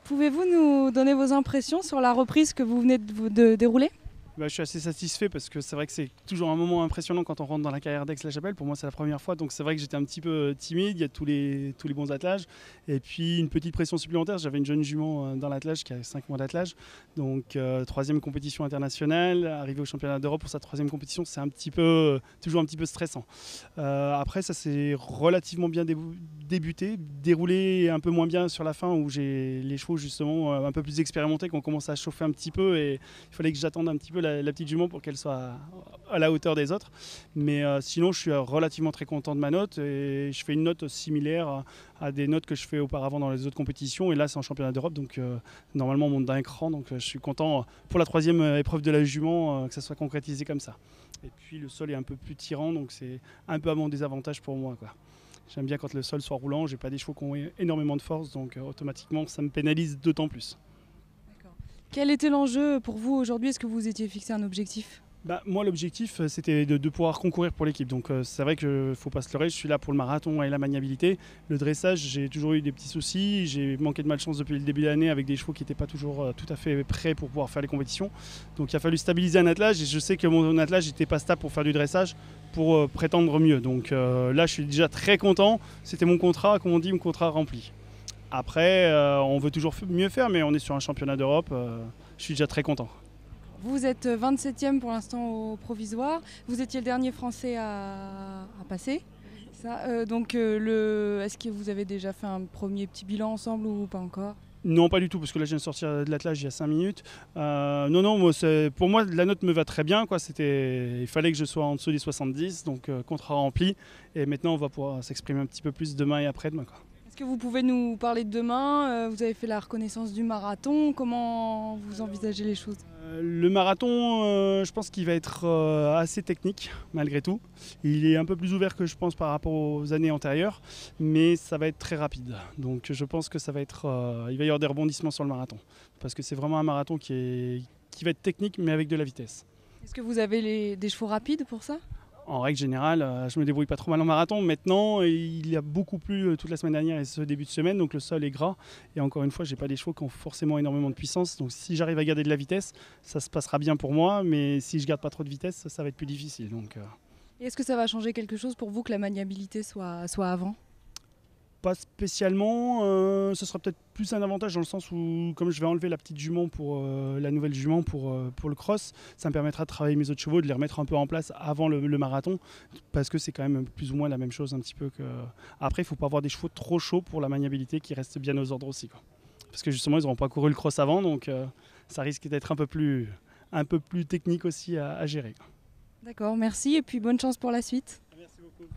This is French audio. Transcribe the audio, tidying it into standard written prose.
Pouvez-vous nous donner vos impressions sur la reprise que vous venez de dérouler? Je suis assez satisfait parce que c'est vrai que c'est toujours un moment impressionnant quand on rentre dans la carrière d'Aix-la-Chapelle. Pour moi, c'est la première fois, donc c'est vrai que j'étais un petit peu timide. Il y a tous les bons attelages. Et puis une petite pression supplémentaire. J'avais une jeune jument dans l'attelage qui a 5 mois d'attelage. Donc troisième compétition internationale, arrivé au championnat d'Europe pour sa troisième compétition, c'est toujours un petit peu stressant. Après, ça s'est relativement bien débuté, déroulé un peu moins bien sur la fin où j'ai les chevaux justement un peu plus expérimentés qui ont commencé à chauffer un petit peu et il fallait que j'attende un petit peu la petite jument pour qu'elle soit à la hauteur des autres. Mais sinon, je suis relativement très content de ma note et je fais une note similaire à des notes que je fais auparavant dans les autres compétitions. Et là, c'est en championnat d'Europe, donc normalement, on monte d'un cran. Donc je suis content pour la troisième épreuve de la jument que ça soit concrétisé comme ça. Et puis le sol est un peu plus tirant, donc c'est un peu à mon désavantage pour moi, quoi. J'aime bien quand le sol soit roulant, j'ai pas des chevaux qui ont énormément de force, donc automatiquement ça me pénalise d'autant plus. Quel était l'enjeu pour vous aujourd'hui? Est-ce que vous étiez fixé un objectif? Moi, l'objectif, c'était de pouvoir concourir pour l'équipe. Donc, c'est vrai qu'il ne faut pas se leurrer. Je suis là pour le marathon et la maniabilité. Le dressage, j'ai toujours eu des petits soucis. J'ai manqué de malchance depuis le début de l'année avec des chevaux qui n'étaient pas toujours tout à fait prêts pour pouvoir faire les compétitions. Donc, il a fallu stabiliser un attelage. Et je sais que mon attelage n'était pas stable pour faire du dressage, pour prétendre mieux. Donc, là, je suis déjà très content. C'était mon contrat, comme on dit, mon contrat rempli. Après, on veut toujours mieux faire, mais on est sur un championnat d'Europe. Je suis déjà très content. Vous êtes 27e pour l'instant au provisoire. Vous étiez le dernier Français à passer. Est-ce que vous avez déjà fait un premier petit bilan ensemble ou pas encore? Non, pas du tout, parce que là, je viens de sortir de l'attelage il y a 5 minutes. Non, pour moi, la note me va très bien, quoi. Il fallait que je sois en dessous des 70, donc contrat rempli. Et maintenant, on va pouvoir s'exprimer un petit peu plus demain et après-demain, quoi. Est-ce que vous pouvez nous parler de demain? Vous avez fait la reconnaissance du marathon. Comment vous envisagez les choses? Le marathon, je pense qu'il va être assez technique, malgré tout. Il est un peu plus ouvert que je pense par rapport aux années antérieures, mais ça va être très rapide. Donc je pense que il va y avoir des rebondissements sur le marathon. Parce que c'est vraiment un marathon qui va être technique, mais avec de la vitesse. Est-ce que vous avez des chevaux rapides pour ça? En règle générale, je me débrouille pas trop mal en marathon. Maintenant, il y a beaucoup plu toute la semaine dernière et ce début de semaine, donc le sol est gras. Et encore une fois, j'ai pas des chevaux qui ont forcément énormément de puissance. Donc si j'arrive à garder de la vitesse, ça se passera bien pour moi. Mais si je garde pas trop de vitesse, ça va être plus difficile. Et est-ce que ça va changer quelque chose pour vous que la maniabilité soit avant? Pas spécialement, ce sera peut-être plus un avantage dans le sens où comme je vais enlever la petite jument pour la nouvelle jument pour le cross, ça me permettra de travailler mes autres chevaux, de les remettre un peu en place avant le marathon, parce que c'est quand même plus ou moins la même chose un petit peu que. Après, il ne faut pas avoir des chevaux trop chauds pour la maniabilité qui restent bien aux ordres aussi, quoi. Parce que justement, ils n'auront pas couru le cross avant, donc ça risque d'être un peu plus technique aussi à gérer, quoi. D'accord, merci et puis bonne chance pour la suite. Merci beaucoup.